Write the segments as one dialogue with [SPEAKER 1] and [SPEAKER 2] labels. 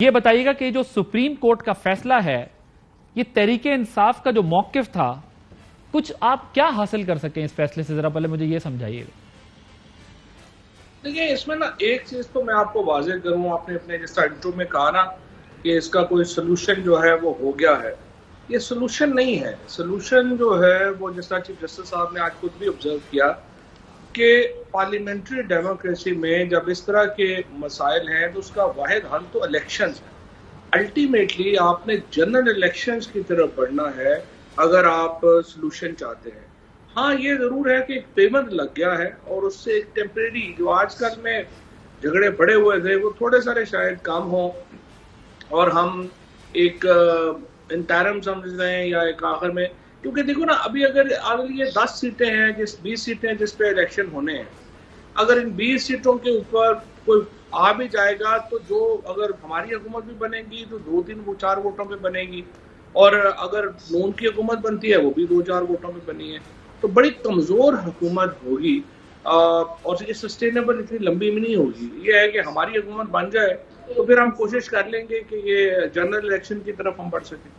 [SPEAKER 1] ये बताइएगा कि जो सुप्रीम कोर्ट का फैसला है, ये तहरीके इंसाफ का जो मौकिफ था, कुछ आप क्या हासिल कर सकें इस फैसले से, जरा पहले मुझे ये समझाइएगा।
[SPEAKER 2] देखिए, इसमें ना एक चीज तो मैं आपको वाज़ेह करूं, आपने अपने जैसा इंट्रो में कहा ना कि इसका कोई सोल्यूशन जो है वो हो गया है। ये सोल्यूशन नहीं है। सोल्यूशन जो है वो जैसा चीफ जस्टिस साहब ने आज खुद भी ऑब्जर्व किया कि पार्लियामेंट्री डेमोक्रेसी में जब इस तरह के मसाइल हैं तो उसका वाहिद हल तो इलेक्शंस है। अल्टीमेटली आपने जनरल इलेक्शंस की तरफ बढ़ना है अगर आप सोल्यूशन चाहते हैं। हाँ, ये जरूर है कि एक पेमेंट लग गया है और उससे एक टेम्परेरी जो आजकल में झगड़े बढ़े हुए थे वो थोड़े सारे शायद कम हो और हम एक इंटरम समझ रहे हैं या एक आखिर में, क्योंकि देखो ना अभी अगर ये 10 सीटें हैं, 20 सीटें हैं जिस पे इलेक्शन होने हैं, अगर इन 20 सीटों के ऊपर कोई आ भी जाएगा तो जो अगर हमारी हुकूमत भी बनेगी तो 2-3-4 वोटों पे बनेगी और अगर नून की हुकूमत बनती है वो भी 2-4 वोटों पे बनी है, तो बड़ी कमजोर हुकूमत होगी और ये सस्टेनेबल इतनी लंबी में नहीं होगी। ये है कि हमारी हुकूमत बन जाए तो फिर हम कोशिश कर लेंगे कि ये जनरल इलेक्शन की तरफ हम बढ़ सकें।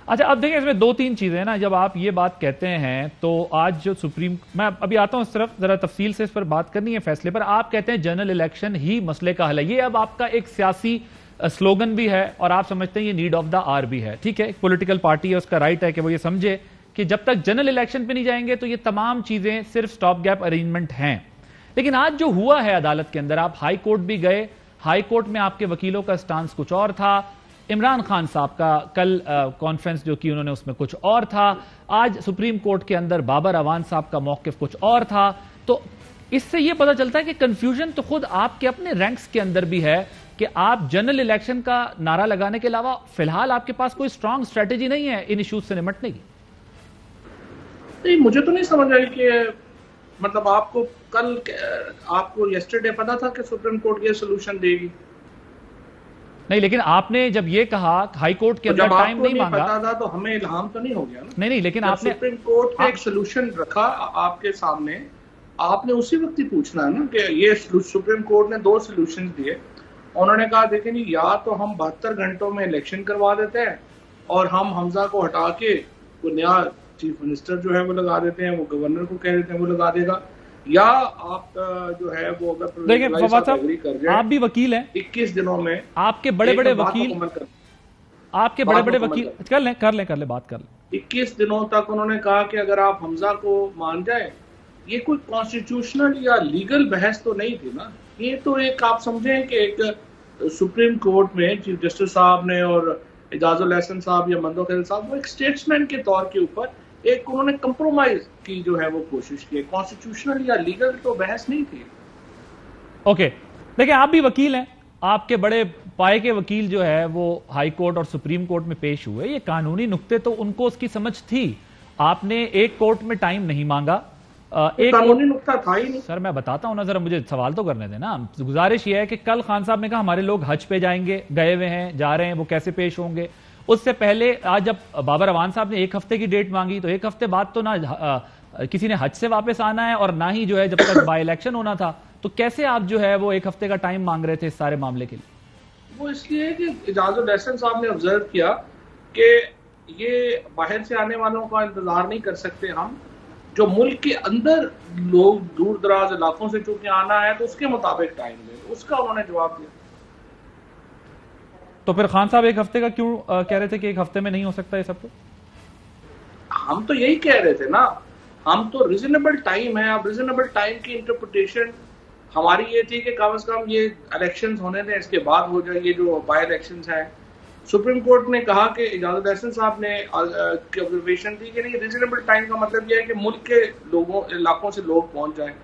[SPEAKER 1] अच्छा, अब देखिए इसमें दो तीन चीजें ना, जब आप ये बात कहते हैं तो आज जो सुप्रीम, मैं अभी आता हूं इस तरफ, जरा तफसील से इस पर बात करनी है फैसले पर। आप कहते हैं जनरल इलेक्शन ही मसले का हल है, ये अब आपका एक सियासी स्लोगन भी है और आप समझते हैं ये नीड ऑफ द आर भी है। ठीक है, एक पॉलिटिकल पार्टी है, उसका राइट है कि वो ये समझे कि जब तक जनरल इलेक्शन पे नहीं जाएंगे तो ये तमाम चीजें सिर्फ स्टॉप गैप अरेंजमेंट हैं। लेकिन आज जो हुआ है अदालत के अंदर, आप हाई कोर्ट भी गए, हाई कोर्ट में आपके वकीलों का स्टांस कुछ और था, इमरान खान साहब का कल कॉन्फ्रेंस जो की उन्होंने उसमें कुछ और था, आज सुप्रीम कोर्ट के अंदर बाबर अवान साहब का मौकिफ कुछ और था। तो इससे यह पता चलता है कि कंफ्यूजन तो खुद आपके अपने रैंक्स के अंदर भी है कि आप जनरल इलेक्शन का नारा लगाने के अलावा फिलहाल आपके पास कोई स्ट्रांग स्ट्रेटेजी नहीं है इन इश्यूज से निपटने की।
[SPEAKER 2] नहीं, मुझे तो नहीं समझ आई कि मतलब आपको येस्टरडे पता था कि सुप्रीम कोर्ट ये सोल्यूशन देगी?
[SPEAKER 1] नहीं, लेकिन आपने जब ये कहा हाई कोर्ट के अंदर टाइम नहीं मांगा,
[SPEAKER 2] पता था तो हमें इल्हाम तो नहीं हो गया ना?
[SPEAKER 1] नहीं, लेकिन आपने
[SPEAKER 2] सुप्रीम कोर्ट ने एक सोल्यूशन रखा आपके सामने, आपने उसी वक्त ही पूछना है ना कि ये सुप्रीम कोर्ट ने 2 सोल्यूशन दिए। उन्होंने कहा देखिए नहीं, या तो हम 72 घंटों में इलेक्शन करवा देते हैं और हम हमजा को हटा के कोई नया चीफ मिनिस्टर जो है वो लगा देते हैं, वो गवर्नर को कह देते हैं वो लगा देगा, या आप जो है वो अगर
[SPEAKER 1] देखिए फवाद साहब, आप भी वकील हैं,
[SPEAKER 2] 21 दिनों में
[SPEAKER 1] आपके बड़े बड़े वकील, आपके बड़े बड़े वकील कर ले बात कर ले।
[SPEAKER 2] 21 दिनों तक उन्होंने कहा कि अगर आप हमजा को मान जाए, ये कोई कॉन्स्टिट्यूशनल या लीगल बहस तो नहीं थी ना। ये तो एक आप समझें कि एक सुप्रीम कोर्ट में चीफ जस्टिस साहब ने और एजाजुल एहसन साहब या मंदो खैल साहब, वो एक स्टेट्समैन के तौर के ऊपर एक उन्होंने कंप्रोमाइज की जो है वो कोशिश की। कॉन्स्टिट्यूशनल या लीगल तो बहस नहीं थी।
[SPEAKER 1] ओके, देखिए आप भी वकील हैं, आपके बड़े पाए के वकील जो है वो हाई कोर्ट और सुप्रीम कोर्ट में पेश हुए, ये कानूनी नुक्ते तो उनको उसकी समझ थी। आपने एक कोर्ट में टाइम नहीं मांगा, एक
[SPEAKER 2] कानूनी नुक्ता था ही नहीं।
[SPEAKER 1] सर मैं बताता हूं ना, जरा मुझे सवाल तो करने देना। गुजारिश ये है कि कल खान साहब ने कहा हमारे लोग हज पे जाएंगे, गए हुए हैं, जा रहे हैं, वो कैसे पेश होंगे। उससे पहले आज जब बाबर अवान साहब ने 1 हफ्ते की डेट मांगी तो 1 हफ्ते बाद तो ना किसी ने हज से वापस आना है और ना ही जो है जब तक बाई इलेक्शन होना था, तो कैसे आप जो है वो 1 हफ्ते का टाइम मांग रहे थे इस सारे मामले के लिए?
[SPEAKER 2] वो इसलिए कि एजाजुल एहसन साहब ने ऑब्जर्व किया कि ये बाहर से आने वालों का इंतजार नहीं कर सकते हम, जो मुल्क के अंदर लोग दूर दराज इलाकों से चूंकि आना है तो उसके मुताबिक टाइम दे। उसका उन्होंने जवाब दिया।
[SPEAKER 1] तो फिर खान साहब 1 हफ्ते का क्यों कह रहे थे कि 1 हफ्ते में नहीं हो सकता ये सब? तो
[SPEAKER 2] हम तो यही कह रहे थे ना, हम तो रीजनेबल टाइम है। अब रीजनेबल टाइम की इंटरप्रिटेशन हमारी ये थी कि कम से कम ये इलेक्शंस होने दें, इसके बाद हो जाए ये जो बाई इलेक्शंस हैं। सुप्रीम कोर्ट ने कहा कि एजाजुल एहसन साहब ने ऑब्जर्वेशन दी कि नहीं, रीजनेबल टाइम का मतलब यह है कि मुल्क के लोगों इलाकों से लोग पहुंच जाएं।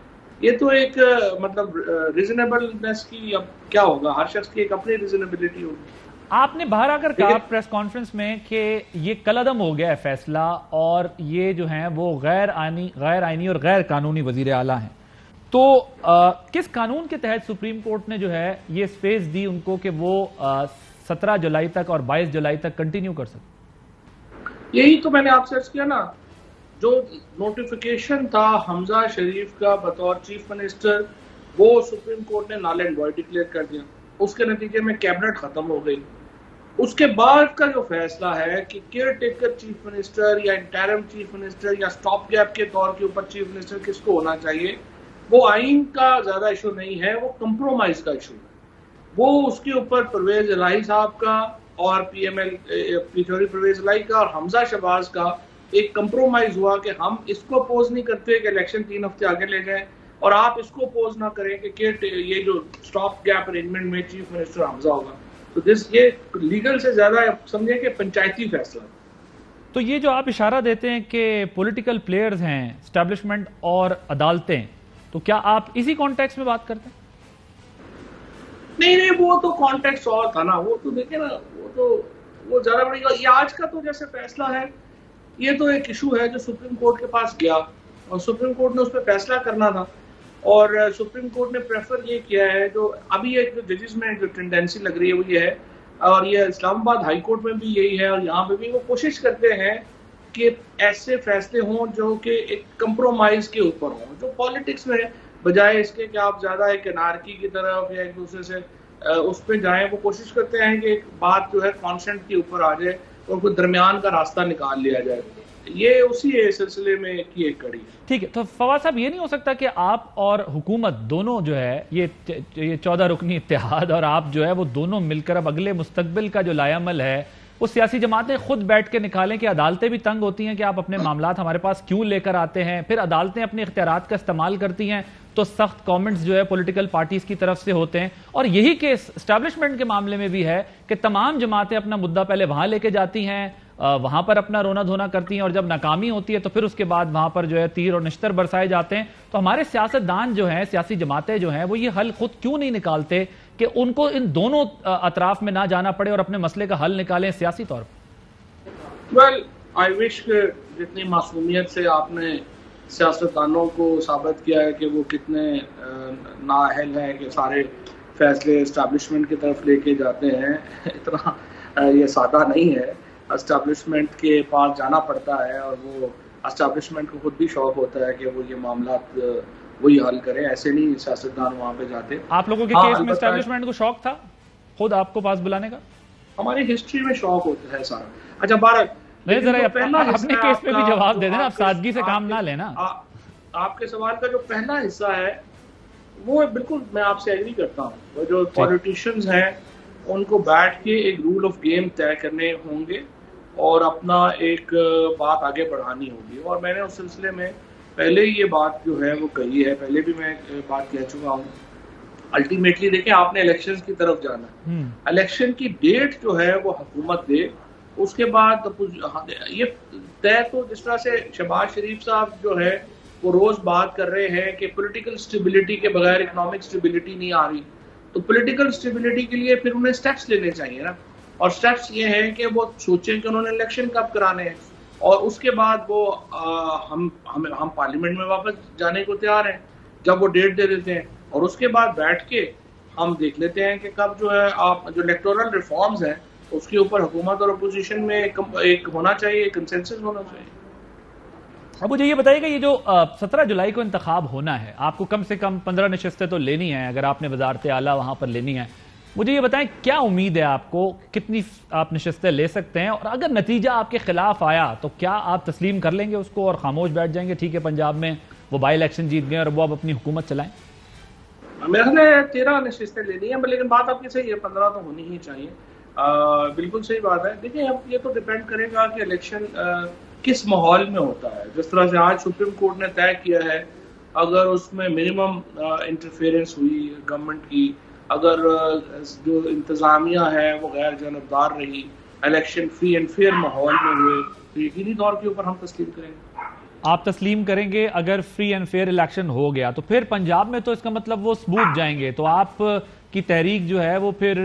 [SPEAKER 2] ये तो एक मतलब रीजनेबलनेस की, अब क्या होगा, हर शख्स की एक अपनी रीजनेबिलिटी होगी।
[SPEAKER 1] आपने बाहर आकर कहा प्रेस कॉन्फ्रेंस में कि ये कलअदम हो गया है फैसला और ये जो है वो गैर आईनी और गैर कानूनी वजीर आला हैं। तो किस कानून के तहत सुप्रीम कोर्ट ने जो है ये स्पेस दी उनको कि वो 17 जुलाई तक और 22 जुलाई तक कंटिन्यू कर सकते?
[SPEAKER 2] यही तो मैंने आपसे अर्ज किया ना, जो नोटिफिकेशन था हमजा शरीफ का बतौर चीफ मिनिस्टर, वो सुप्रीम कोर्ट ने नल एंड वॉइड डिक्लेयर कर दिया। उसके नतीजे में कैबिनेट खत्म हो गई। उसके बाद का जो फैसला है कि केयर टेकर चीफ मिनिस्टर या इंटरिम चीफ मिनिस्टर या स्टॉप गैप के तौर के ऊपर चीफ मिनिस्टर किसको होना चाहिए, वो आइन का ज्यादा इशू नहीं है, वो कंप्रोमाइज का इशू है। वो उसके ऊपर परवेज इलाही साहब का और पीएमएल पिछोरी परवेज इलाही का और हमजा शहबाज का एक कंप्रोमाइज हुआ कि हम इसको अपोज नहीं करते कि इलेक्शन 3 हफ्ते आगे ले जाए, और आप इसको अपोज ना करें कि ये जो स्टॉप गैप अरेंजमेंट में चीफ मिनिस्टर हमजा होगा। तो ये लीगल से ज्यादा समझे कि पंचायती फैसला।
[SPEAKER 1] तो ये जो आप इशारा देते हैं कि पॉलिटिकल प्लेयर्स हैं, एस्टैब्लिशमेंट और अदालतें, तो क्या आप इसी कॉन्टेक्स्ट में बात करते हैं?
[SPEAKER 2] नहीं, वो तो कॉन्टेक्स्ट और था ना, वो तो देखे ना, वो ज्यादा बड़ी। ये आज का तो जैसे फैसला है, ये तो एक इशू है जो सुप्रीम कोर्ट के पास गया और सुप्रीम कोर्ट ने उस पर फैसला करना था, और सुप्रीम कोर्ट ने प्रेफर ये किया है, जो अभी एक जो जजेस में जो टेंडेंसी लग रही है वो ये है, और ये इस्लामाबाद हाई कोर्ट में भी यही है और यहाँ पे भी वो कोशिश करते हैं कि ऐसे फैसले हों जो कि एक कंप्रोमाइज के ऊपर हों, जो पॉलिटिक्स में बजाय इसके कि आप ज्यादा एक एनार्की की तरफ या एक दूसरे से उस पर जाएं, वो कोशिश करते हैं कि एक बात जो है कॉन्सेंट के ऊपर आ जाए और कोई दरमियान का रास्ता निकाल लिया जाए। ये उसी सिलसिले में की एक कड़ी है।
[SPEAKER 1] ठीक है, तो फवाद साहब, ये नहीं हो सकता कि आप और हुकूमत दोनों जो है, ये 14 रुकनी इत्तेहाद और आप जो है वो दोनों मिलकर अब अगले मुस्तकबिल का जो लायामल है वो सियासी जमातें खुद बैठ के निकालें कि अदालतें भी तंग होती हैं कि आप अपने मामलात हमारे पास क्यों लेकर आते हैं, फिर अदालतें अपने इख्तियारात का इस्तेमाल करती हैं तो सख्त कमेंट्स जो है पॉलिटिकल पार्टीज की तरफ से होते हैं। और यही केस एस्टैब्लिशमेंट के मामले में भी है कि तमाम जमातें अपना मुद्दा पहले वहां लेके जाती हैं, वहां पर अपना रोना धोना करती हैं, और जब नाकामी होती है तो फिर उसके बाद वहां पर जो है तीर और निश्तर बरसाए जाते हैं। तो हमारे सियासतदान जो हैं, सियासी जमातें जो हैं, वो ये हल खुद क्यों नहीं निकालते कि उनको इन दोनों अतराफ में ना जाना पड़े और अपने मसले का हल निकालें सियासी तौर पर?
[SPEAKER 2] वेल, आई विश जितनी मासूमियत से आपने सियासतदानों को साबित किया है कि वो कितने नाअहल हैं कि सारे फैसले एस्टैब्लिशमेंट की तरफ लेके जाते हैं, इतना ये सादा नहीं है। एस्टैब्लिशमेंट के पास जाना पड़ता है और वो एस्टैब्लिशमेंट को खुद भी शौक होता है कि वो ये मामला वही हल करें, ऐसे नहीं सियासतदान वहाँ पे जाते।
[SPEAKER 1] आप लोगों के केस में एस्टैब्लिशमेंट को शौक था खुद आपको पास बुलाने का?
[SPEAKER 2] हमारी हिस्ट्री में शौक होता है सारा। अच्छा भारत,
[SPEAKER 1] नहीं जरा अपने केस पे भी जवाब दे देना, आप सादगी से काम ना लेना।
[SPEAKER 2] आपके सवाल का जो पहला हिस्सा है वो बिल्कुल मैं आपसे एग्री करता हूँ। वो जो पॉलिटिशियंस हैं उनको बैठ के एक रूल ऑफ गेम तय करने होंगे और अपना एक बात आगे बढ़ानी होगी, और मैंने उस सिलसिले में पहले ही ये बात जो है वो कही है, पहले भी मैं बात कह चुका हूँ। अल्टीमेटली देखें, आपने इलेक्शंस की तरफ जाना है, इलेक्शन की डेट जो है वो हुकूमत दे, उसके बाद ये तय तो जिस तरह से शहबाज शरीफ साहब जो है वो रोज बात कर रहे हैं कि पॉलिटिकल स्टेबिलिटी के बगैर इकोनॉमिक स्टेबिलिटी नहीं आ रही, तो पॉलिटिकल स्टेबिलिटी के लिए फिर उन्हें स्टेप्स लेने चाहिए ना, और स्टेप्स ये हैं कि वो सोचें कि उन्होंने इलेक्शन कब कराने हैं, और उसके बाद वो हम पार्लियामेंट में वापस जाने को तैयार हैं जब वो डेट दे देते हैं, और उसके बाद बैठ के हम देख लेते हैं कि कब जो है आप जो इलेक्टोरल रिफॉर्म्स हैं उसके ऊपर हुकूमत और अपोजिशन में एक होना चाहिए, कंसेंसस होना चाहिए।
[SPEAKER 1] अब मुझे ये बताइएगा, ये जो 17 जुलाई को इंतखाब होना है, आपको कम से कम 15 नशिस्तें तो लेनी है अगर आपने वजारत आला वहां पर लेनी है। मुझे ये बताएं, क्या उम्मीद है आपको, कितनी आप नशिस्तें ले सकते हैं, और अगर नतीजा आपके खिलाफ आया तो क्या आप तस्लीम कर लेंगे उसको और खामोश बैठ जाएंगे, ठीक है पंजाब में वो बाई इलेक्शन जीत गए और वो अब अपनी हुकूमत चलाएं?
[SPEAKER 2] मेरे ख्याल 13 नशिस्तें लेनी है, लेकिन बात आपकी सही है, 15 तो होनी ही चाहिए। बिल्कुल सही बात है। देखिए, अब ये तो डिपेंड करेगा कि इलेक्शन किस माहौल में होता है। जिस तरह से आज सुप्रीम कोर्ट ने तय किया है, अगर उसमें मिनिमम इंटरफेरेंस हुई गवर्नमेंट की, अगर जो इंतजामिया है वो गैर जानबदार रही, इलेक्शन फ्री एंड फेयर माहौल में हुए, तो यकीनी तौर के ऊपर हम तस्लीम करेंगे।
[SPEAKER 1] आप तस्लीम करेंगे अगर फ्री एंड फेयर इलेक्शन हो गया तो फिर पंजाब में तो इसका मतलब वो सबूत जाएंगे, तो आप की तहरीक जो है वो फिर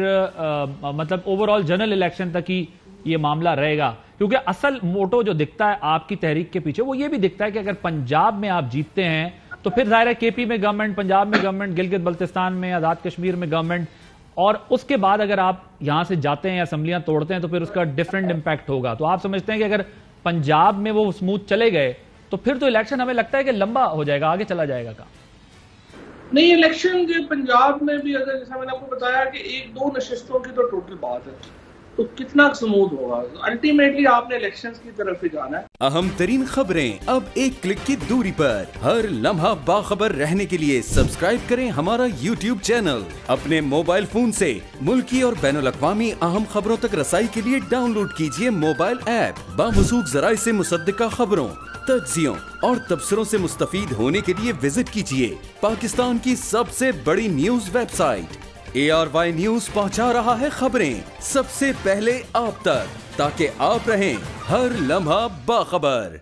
[SPEAKER 1] मतलब ओवरऑल जनरल इलेक्शन तक ही ये मामला रहेगा, क्योंकि असल मोटो जो दिखता है आपकी तहरीक के पीछे वो ये भी दिखता है कि अगर पंजाब में आप जीतते हैं तो फिर जाहिर है केपी में गवर्नमेंट, पंजाब में गवर्नमेंट, गिलगित बल्तिस्तान में, आजाद कश्मीर में गवर्नमेंट, और उसके बाद अगर आप यहां से जाते हैं या असम्बलियां तोड़ते हैं तो फिर उसका डिफरेंट इंपैक्ट होगा। तो आप समझते हैं कि अगर पंजाब में वो स्मूथ चले गए तो फिर तो इलेक्शन हमें लगता है कि लंबा हो जाएगा, आगे चला जाएगा का?
[SPEAKER 2] नहीं, इलेक्शन जो पंजाब में भी, अगर जैसा मैंने आपको बताया कि 1-2 नशिस्तों की तो टोटल बात है, तो कितना स्मूथ होगा। अल्टीमेटली आपने इलेक्शंस की तरफ ही जाना है।
[SPEAKER 3] अहम तरीन खबरें अब एक क्लिक की दूरी पर, हर लम्हा बाखबर रहने के लिए सब्सक्राइब करें हमारा YouTube चैनल। अपने मोबाइल फोन से मुल्की और बैनुल अक़वामी अहम खबरों तक रसाई के लिए डाउनलोड कीजिए मोबाइल ऐप। बामसूख जराए से मुसद्दिका खबरों, तज्जियों और तबसरों से मुस्तफीद होने के लिए विजिट कीजिए पाकिस्तान की सबसे बड़ी न्यूज वेबसाइट। ARY न्यूज पहुंचा रहा है खबरें सबसे पहले आप तक, ताकि आप रहें हर लम्हा बाखबर।